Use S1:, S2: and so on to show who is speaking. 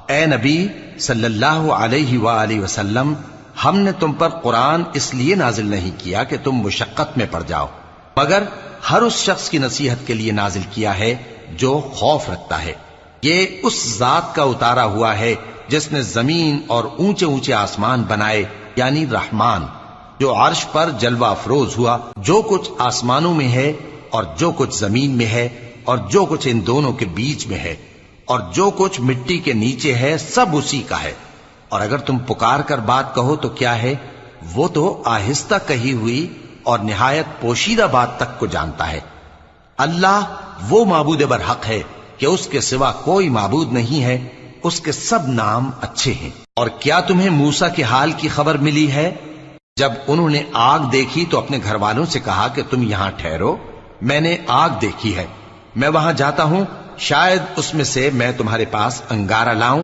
S1: اے نبی صلی اللہ علیہ وآلہ وسلم، ہم نے تم پر قرآن اس لیے نازل نہیں کیا کہ تم مشقت میں پڑ جاؤ، مگر ہر اس شخص کی نصیحت کے لیے نازل کیا ہے جو خوف رکھتا ہے۔ یہ اس ذات کا اتارا ہوا ہے جس نے زمین اور اونچے اونچے آسمان بنائے، یعنی رحمان، جو عرش پر جلوہ افروز ہوا۔ جو کچھ آسمانوں میں ہے اور جو کچھ زمین میں ہے اور جو کچھ ان دونوں کے بیچ میں ہے اور جو کچھ مٹی کے نیچے ہے، سب اسی کا ہے۔ اور اگر تم پکار کر بات کہو تو کیا ہے، وہ تو آہستہ کہی ہوئی اور نہایت پوشیدہ بات تک کو جانتا ہے۔ اللہ وہ معبود برحق ہے کہ اس کے سوا کوئی معبود نہیں ہے، اس کے سب نام اچھے ہیں۔ اور کیا تمہیں موسیٰ کے حال کی خبر ملی ہے؟ جب انہوں نے آگ دیکھی تو اپنے گھر والوں سے کہا کہ تم یہاں ٹھہرو، میں نے آگ دیکھی ہے، میں وہاں جاتا ہوں، شاید اس میں سے میں تمہارے پاس انگارہ لاؤں۔